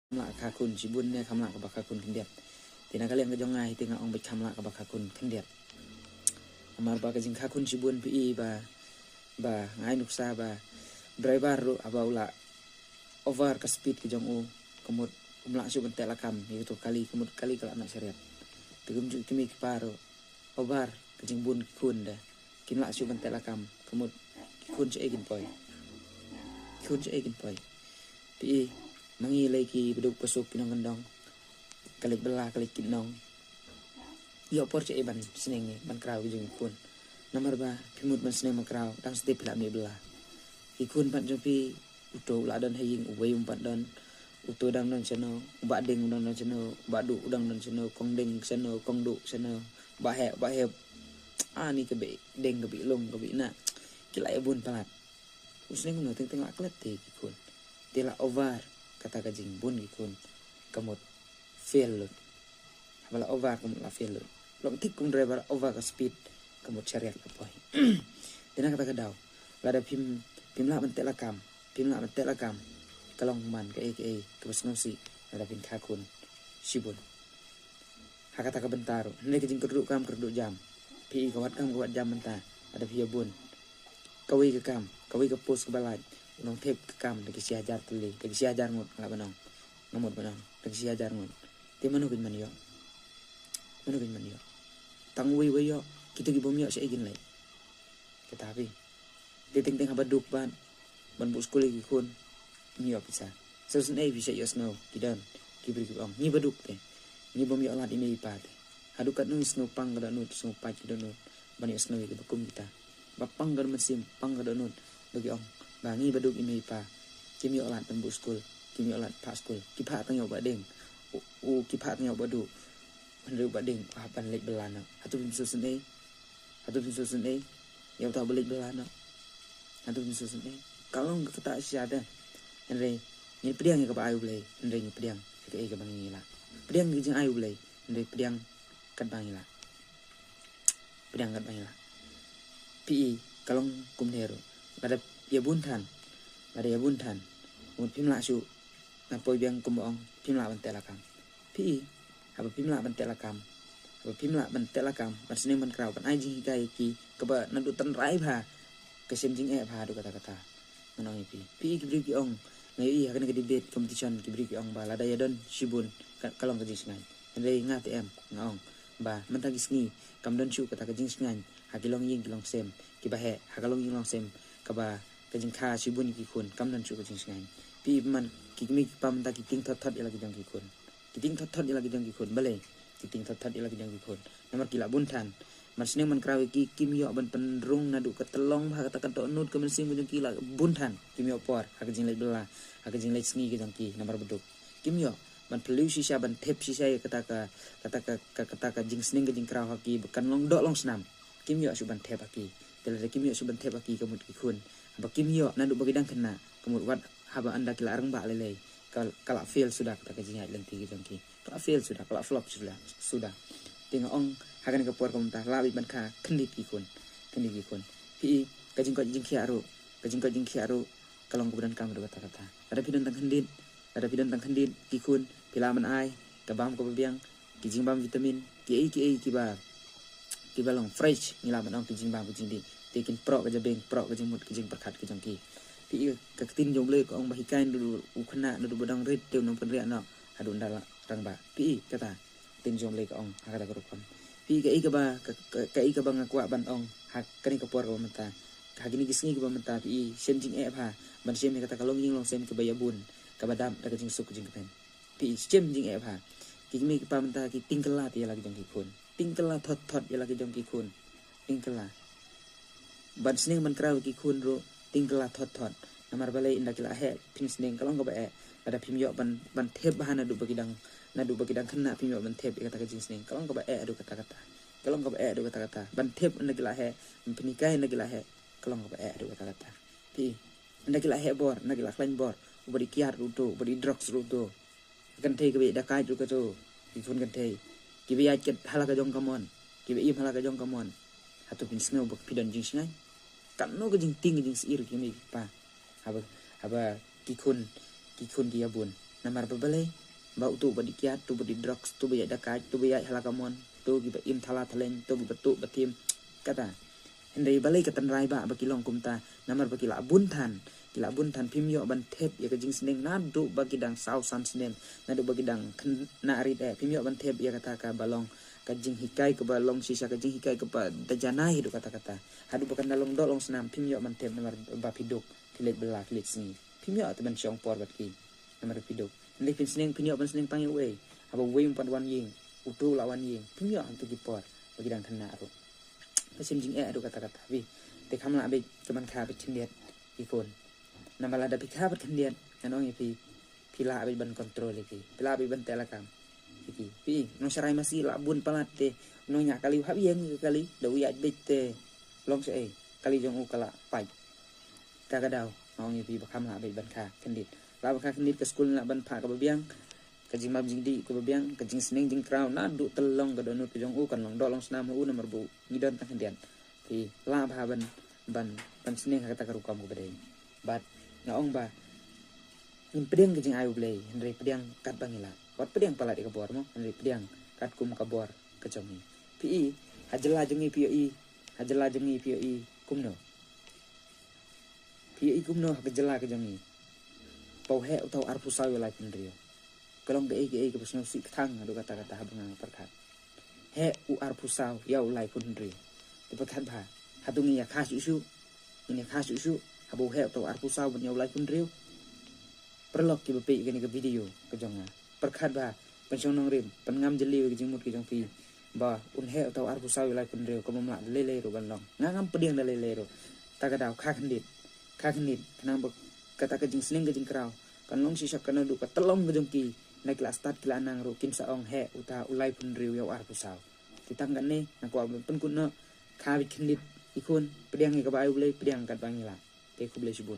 Kamla kakun sibun ne kamla ka bakakun kendiat tina kalian kejongai tinga ong kamla ka bakakun kendiat amar ba kajing kakun sibun pi ba ngai nuksa ba driver ru aba ula over ka speed ke jong u kemut umla su bentek lakam itu kali kemut kali kala anak syariat tegum ju kimi paro over kajing bun kun da kinla su bentek lakam kemut kun se egin poi pi mangi lagi beduk pesuk pinong gendong kalik belah kalik kinong yo por ce ban seneng ban kraw jeng kun nomor ba pimut ban seneng makraw dang step la me belah ikun pan jopi uto la dan haying uwe umpat dan uto dang dan chano ba ding dang dan chano ba du dang dan chano kong ding chano kong du chano ba he ani ke be ding ke bi long ke bi na kila bun palat usneng no teng la klet te ikun tela over kata kajing bun ikun kamut fail lut habala over kamut la fail lut lom tik kum driver over ka speed kamut chariat la poi dina kata kadaw lada pim la bentek lakam kalong man ke kebasnosi lada pin kakun sibun hakata ka bentaro ne kajing kerduk jam pi kawat jam menta ada pia bun kawi ke pos ke balai unong tep ke kam lagi si ajar tuli lagi si ajar ngut ngala banong ngamut banong lagi si ajar ngut ti manu kin man yo tang wi yo kita gi bom yo sa igin lai tetapi ti ting habaduk ban bu skul gi kun ni yo bisa so sen ai bisa yo snow kidan kibri gi bom ni baduk te ni bom yo lat ime ipat hadukat nu snow pang kada nu snow pa kidan nu ban yo snow gi bakum kita bapang kada mesim pang kada nu bagi ong bangi baduk ime pa kim yo lat bu skul kim yo lat pa skul ki pa tang yo badeng ki pa tang yo badu hendu badeng apan lek belana hatu bim susun ai yo ta balik belana hatu bim susun ai kalau kata siada enre ni pediang ke ba ayu blai enre ni pediang ke ke bangi la pediang gi jing ayu blai enre pediang kan bangi la pi kalong kum hero ada ya buntan mun pim la su na poi biang kum ong pim la ban telakam pi haba pim la ban telakam ban sene man kraw ban ai jing kai ki ke ba nandu tan rai bha ke sem jing e bha du kata manong pi kibri ki ong ngai i hakana ke debate competition kibri ki ong ba la da yadon sibun kalong ke jing sngai enre nga tm ngaong ba mentagi sngi kam don chu kata ke jing sngai hakilong ying kilong sem ki ba he hakalong ying long sem ka ba kajing kha sibun ki kun kam dan chu kajing sngai pi man ki mi pam ta ki ting thot ila ki jang ki kun ki ting thot ila ki jang ki kun bale ki ting thot ila ki jang ki kun namar kila buntan mas ne man krawi ki kim yo ban penrung nadu ka telong ha kata kan nut ka mesim jang kila buntan kim yo por ha kajing lai bela ha kajing lai sngi ki jang ki namar beduk kim yo ban pelu sisa ban tep sisa kata ka jing sning ka jing kraw ha ki kan long dok long snam kim yo su ban tep ha ki tele kim yo su ban tep ha ki kamut ki kun bakim yo nadu bagi dang kena kemut wat haba anda kila areng ba lelei kalau fail sudah kata kajinya lenti gitu ki kalau fail sudah kalau flop sudah tinggal ong hakan ke puar komentar labi ban ka kendit ki kun pi kajing kiaru kalau kemudian kamu ada kata ada pidan tang kendit ki kun pilaman ai kabam ko biang kijing bam vitamin ki balong fresh nilaman ong kijing bam kijing di tekin pro ke jabeng pro ke jemut ke jeng perkat ke jangki pi ke tin jom le ko ong bahikan dulu ukna dulu bodang red teu nom penria no adu ndala rang ba pi kata tin jom le ko ong kata ko kon pi ke ke ba ngakwa ban ong hak kani ke por ko menta hagini gisngi ke ba menta pi sem jing e pha ban sem kata kalong ying long sem ke bayabun ke badam da ke jing suk jing ke pen pi sem jing e pha ki mi ke pa menta ki tingkela ti lagi jangki kun tingkela thot ya lagi jangki kun tingkela ban sning man kraw ki kun ro tingkela thot namar balai inda kila he pin sning kalong go ba ada pim yo ban tep bahana du bagi dang kena pim yo ban tep kata jing sning kalong go ba adu kata ban tep inda kila he pinikai inda kila he kalong go ba adu kata pi inda kila he bor inda kila klain bor ubadi kiar ruto ubadi drugs ruto kan thei ke be da kai ru ka to ki kun kan thei ki be ya ket hala ka jong kamon hatu pin snow bak pidan jing sngai kan no ke jing ting jing sir ki mi pa haba kikun ki abun namar babale bau tu badikiat tu badi drugs tu bayat dakai tu bayat halakamon tu giba im thala thaleng tu giba tu batim kata hendai balai katan rai ba bakilong kumta namar bakila buntan kila buntan pimyo ban tep ya kajing seneng nadu bagi dang sau san senen nadu bagi dang na arit pimyo ban tep ya kata ka balong kajing hikai ke balong sisa kajing hikai ke pa dajanai hidu kata-kata hadu bakan dalong dolong senam pimyo ban tep namar ba piduk kilet bela kilet sengi pimyo teban syong por batki namar piduk ndai pin seneng pimyo ban seneng pangi we aba we umpan wan ying utu lawan ying pimyo antu gipor bagi dang kena ru pasim jing adu kata-kata wi te kamla be teman kha be chendiat ikon namala ada pikha bat kendian kanong ipi pila abi ban kontrol iki pila abi ban telakam iki pi no sarai masih labun palate no nya kali habieng kali do ya bete long se kali jong u kala pai ta ga daw ngong ipi bakam la abi ban kha kendit la ba kha kendit ke school na ban pha ka babiang kajing mab jing di ke babiang kajing seneng jing kraw na du telong ga donut ke jong u kan long do long snam u nomor bu ngidan ta kendian pi la ba ban seneng kata ka rukam ko bedai bat ngaong ba in pedang kajing ayu blay henry pedang kat bangila wat pedang pala di kabor mo henry pedang kat kum kabor kejongi pi hajela jengi pi hajela jengi pi kumno pi kumno hajela kejongi pau he utau arpu sawi lai pendrio kalong ge ke besno si thang adu kata-kata habang perkat he u arpu saw yau lai pendrio tepat ba hatungi ya khas isu ini khas isu habu he atau arpu saw ban lai pun riu perlok ki bepi gani ke video ke jonga perkhat ba pensong nong rim pengam jeli ke jimut ke jong pi ba un he atau arpu saw lai pun riu ko mamla lele ro ban long ngam pediang da lele ro ta ga daw kha khandit kanang ba kata ke jing seneng ke jing kraw kan long sisak kana du ka telong ke jong ki na kelas start kila nang ro kim saong he uta ulai pun riu yau arpu saw titanggan ne na ko pen kun no kha bi khandit ikun pediang ke ba ayu blai pediang kat bangila te ku boleh sebut